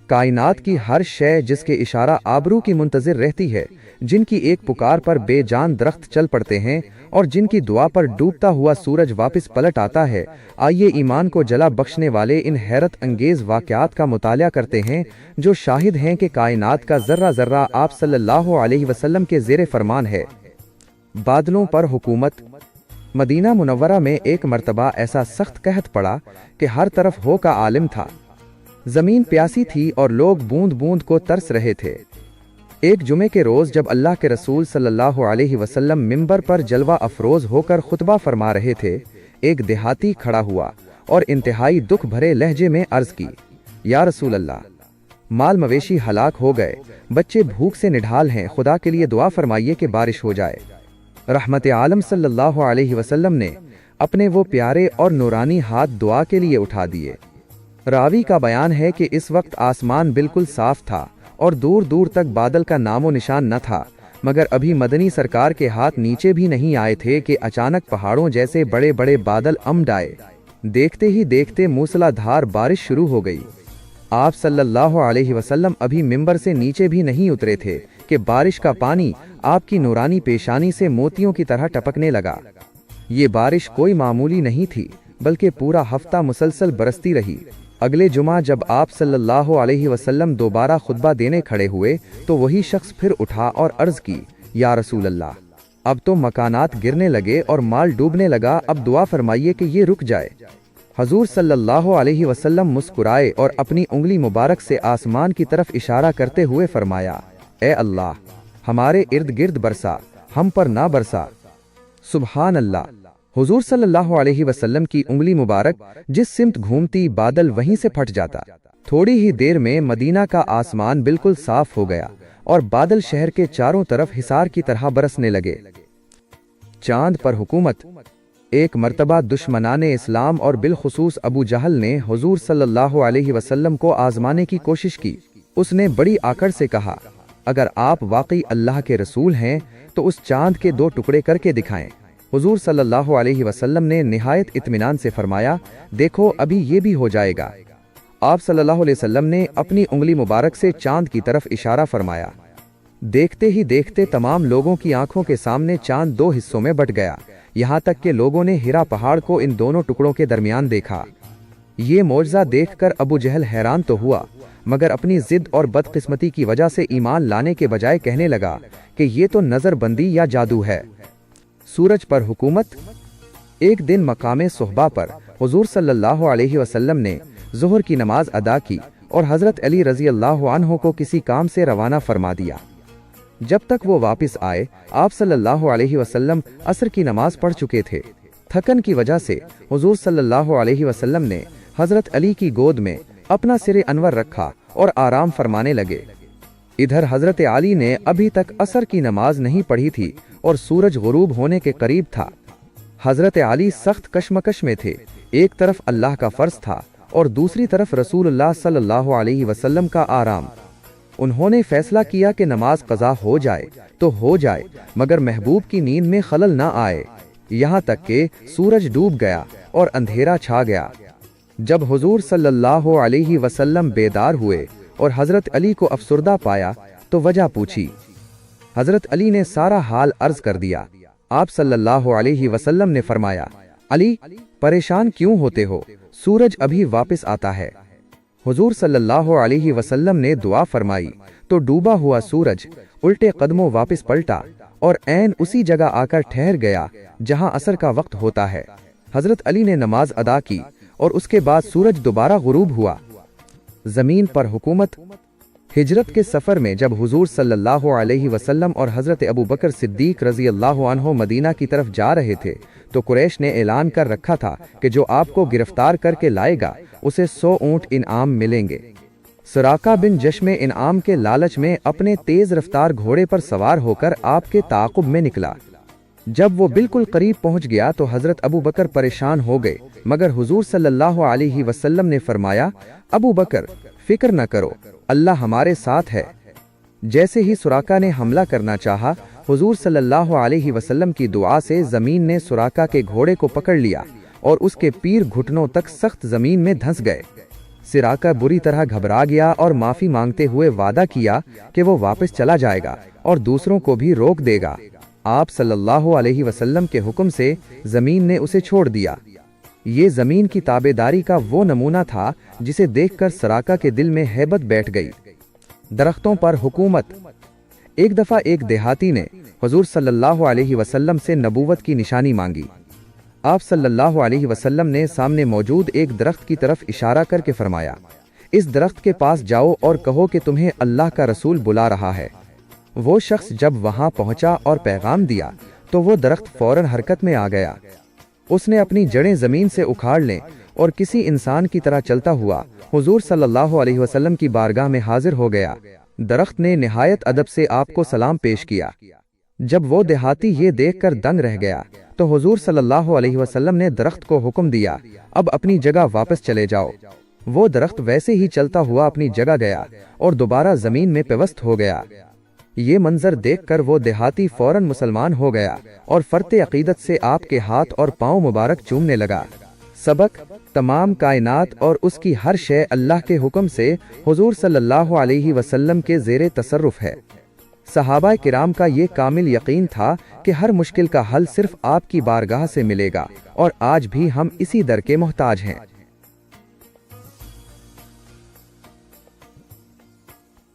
कायनात की हर शय जिसके इशारा आबरू की मुंतजिर रहती है, जिनकी एक पुकार पर बेजान दरख्त चल पड़ते हैं और जिनकी दुआ पर डूबता हुआ सूरज वापस पलट आता है। आइए ईमान को जला बख्शने वाले इन हैरत अंगेज वाक़यात का मुतालिया करते हैं जो शाहिद हैं कि कायनात का ज़र्रा ज़र्रा आप सल्लल्लाहु अलैहि वसल्लम के ज़ेरे फरमान है। बादलों पर हुकूमत। मदीना मुनव्वरा में एक मर्तबा ऐसा सख्त कहत पड़ा कि हर तरफ हो का आलिम था। जमीन प्यासी थी और लोग बूंद बूंद को तरस रहे थे। एक जुमे के रोज जब अल्लाह के रसूल सल्लल्लाहु अलैहि वसल्लम मिंबर पर जलवा अफरोज होकर खुतबा फरमा रहे थे, एक देहाती खड़ा हुआ और इंतहाई दुख भरे लहजे में अर्ज की, या रसूल अल्लाह, माल मवेशी हलाक हो गए, बच्चे भूख से निढाल हैं, खुदा के लिए दुआ फरमाइए कि बारिश हो जाए। रहमत आलम सल्लल्लाहु अलैहि वसल्लम ने अपने वो प्यारे और नूरानी हाथ दुआ के लिए उठा दिए। रावी का बयान है कि इस वक्त आसमान बिल्कुल साफ था और दूर दूर तक बादल का नामो निशान न था, मगर अभी मदनी सरकार के हाथ नीचे भी नहीं आए थे कि अचानक पहाड़ों जैसे बड़े बड़े बादल अमड आए। देखते ही देखते मूसलाधार बारिश शुरू हो गई। आप सल्लल्लाहु अलैहि वसल्लम अभी मिंबर से नीचे भी नहीं उतरे थे कि बारिश का पानी आपकी नूरानी पेशानी से मोतियों की तरह टपकने लगा। ये बारिश कोई मामूली नहीं थी, बल्कि पूरा हफ्ता मुसलसल बरसती रही। अगले जुमा जब आप सल्लल्लाहु अलैहि वसल्लम दोबारा खुतबा देने खड़े हुए तो वही शख्स फिर उठा और अर्ज की, या रसूल अल्लाह, अब तो मकानात गिरने लगे और माल डूबने लगा, अब दुआ फरमाइए कि ये रुक जाए। हजूर सल्लल्लाहु अलैहि वसल्लम मुस्कुराए और अपनी उंगली मुबारक से आसमान की तरफ इशारा करते हुए फरमाया, ए अल्लाह, हमारे इर्द गिर्द बरसा, हम पर ना बरसा। सुबहान अल्लाह। हुजूर सल्लल्लाहु अलैहि वसल्लम की उंगली मुबारक जिस सिमत घूमती, बादल वहीं से फट जाता। थोड़ी ही देर में मदीना का आसमान बिल्कुल साफ हो गया और बादल शहर के चारों तरफ हिसार की तरह बरसने लगे। चांद पर हुकूमत। एक मर्तबा दुश्मनाने इस्लाम और बिलखुसूस अबू जहल ने हुजूर सल्लल्लाहु अलैहि वसल्लम को आजमाने की कोशिश की। उसने बड़ी आकड़ से कहा, अगर आप वाकई अल्लाह के रसूल हैं तो उस चांद के 2 टुकड़े करके दिखाएं। हुजूर सल्लल्लाहु अलैहि वसल्लम ने निहायत इत्मीनान से फरमाया, देखो अभी ये भी हो जाएगा। आप सल्लल्लाहु अलैहि वसल्लम ने अपनी उंगली मुबारक से चांद की तरफ इशारा फरमाया। देखते ही देखते तमाम लोगों की आंखों के सामने चांद 2 हिस्सों में बट गया, यहाँ तक कि लोगों ने हिरा पहाड़ को इन दोनों टुकड़ों के दरमियान देखा। ये मौजज़ा देखकर अबू जहल हैरान तो हुआ, मगर अपनी जिद और बदकिस्मती की वजह से ईमान लाने के बजाय कहने लगा कि ये तो नजरबंदी या जादू है। सूरज पर हुकूमत। एक दिन मकामे सुहबा पर हुजूर सल्लल्लाहु अलैहि वसल्लम ने ज़ुहर की नमाज अदा की और हज़रत अली रज़ी अल्लाहु अन्हु को किसी काम से रवाना फरमा दिया। जब तक वो वापस आए, आप सल्लल्लाहु अलैहि वसल्लम असर की नमाज पढ़ चुके थे। थकन की वजह से हुजूर सल्लल्लाहु अलैहि वसल्लम ने हज़रत अली की गोद में अपना सिरे अनवर रखा और आराम फरमाने लगे। इधर हज़रत अली ने अभी तक असर की नमाज नहीं पढ़ी थी और सूरज गुरूब होने के करीब था। हज़रत अली सख्त कशमकश में थे। एक तरफ अल्लाह का फर्ज था और दूसरी तरफ रसूलुल्लाह सल्लल्लाहु अलैहि वसल्लम का आराम। उन्होंने फैसला किया कि नमाज कज़ा हो जाए तो हो जाए, मगर महबूब की नींद में खलल ना आए। यहाँ तक कि सूरज डूब गया और अंधेरा छा गया। जब हुजूर सल्लल्लाहु अलैहि वसल्लम बेदार हुए और हज़रत अली को अफसुर्दा पाया तो वजह पूछी। हज़रत अली ने सारा हाल अर्ज कर दिया। आप सल्लल्लाहु अलैहि वसल्लम ने फरमाया, अली, परेशान क्यों होते हो, सूरज अभी वापस आता है। हुजूर सल्लल्लाहु अलैहि वसल्लम ने दुआ फरमाई तो डूबा हुआ सूरज उल्टे कदमों वापस पलटा और ऐन उसी जगह आकर ठहर गया जहां असर का वक्त होता है। हज़रत अली ने नमाज अदा की और उसके बाद सूरज दोबारा गुरूब हुआ। जमीन पर हुकूमत। हिजरत के सफर में जब हुजूर सल्लल्लाहु अलैहि वसल्लम और हजरत अबू बकर सिद्दीक रजी अल्लाह अन्हु मदीना की तरफ जा रहे थे तो कुरैश ने ऐलान कर रखा था कि जो आपको गिरफ्तार करके लाएगा उसे 100 ऊंट इनाम मिलेंगे। सुराका बिन जश्म इनाम के लालच में अपने तेज रफ्तार घोड़े पर सवार होकर आपके ताक़ुब में निकला। जब वो बिल्कुल करीब पहुंच गया तो हजरत अबू बकर परेशान हो गए, मगर हुजूर सल्लल्लाहु अलैहि वसल्लम ने फरमाया, अबू बकर, फिक्र न करो, अल्लाह हमारे साथ है। जैसे ही सुराका ने हमला करना चाहा, हुजूर सल्लल्लाहु अलैहि वसल्लम की दुआ से जमीन ने सुराका के घोड़े को पकड़ लिया और उसके पीर घुटनों तक सख्त जमीन में धंस गए। सिराका बुरी तरह घबरा गया और माफी मांगते हुए वादा किया कि वो वापस चला जाएगा और दूसरों को भी रोक देगा। आप सल्लल्लाहु अलैहि वसल्लम के हुक्म से जमीन ने उसे छोड़ दिया। ये जमीन की ताबेदारी का वो नमूना था जिसे देखकर सराका के दिल में हैबत बैठ गई। दरख्तों पर हुकूमत। एक दफा एक देहाती ने हुजूर सल्लल्लाहु अलैहि वसल्लम से नबूवत की निशानी मांगी। आप सल्लल्लाहु अलैहि वसल्लम ने सामने मौजूद एक दरख्त की तरफ इशारा करके फरमाया, इस दरख्त के पास जाओ और कहो कि तुम्हें अल्लाह का रसूल बुला रहा है। वो शख्स जब वहां पहुंचा और पैगाम दिया तो वो दरख्त फौरन हरकत में आ गया। उसने अपनी जड़ें जमीन से उखाड़ लें और किसी इंसान की तरह चलता हुआ हुजूर सल्लल्लाहु अलैहि वसल्लम की बारगाह में हाजिर हो गया। दरख्त ने निहायत अदब से आपको सलाम पेश किया। जब वो देहाती ये देखकर दंग रह गया तो हुजूर सल्लल्लाहु अलैहि वसल्लम ने दरख्त को हुक्म दिया, अब अपनी जगह वापस चले जाओ। वो दरख्त वैसे ही चलता हुआ अपनी जगह गया और दोबारा जमीन में पेवस्त हो गया। ये मंजर देखकर वो देहाती फौरन मुसलमान हो गया और फर्ते अकीदत से आपके हाथ और पांव मुबारक चूमने लगा। सबक: तमाम कायनात और उसकी हर शय अल्लाह के हुक्म से हुजूर सल्लल्लाहु अलैहि वसल्लम के ज़ेरे तसर्रुफ है। सहाबा किराम का ये कामिल यकीन था कि हर मुश्किल का हल सिर्फ आपकी बारगाह से मिलेगा और आज भी हम इसी दर के मोहताज हैं।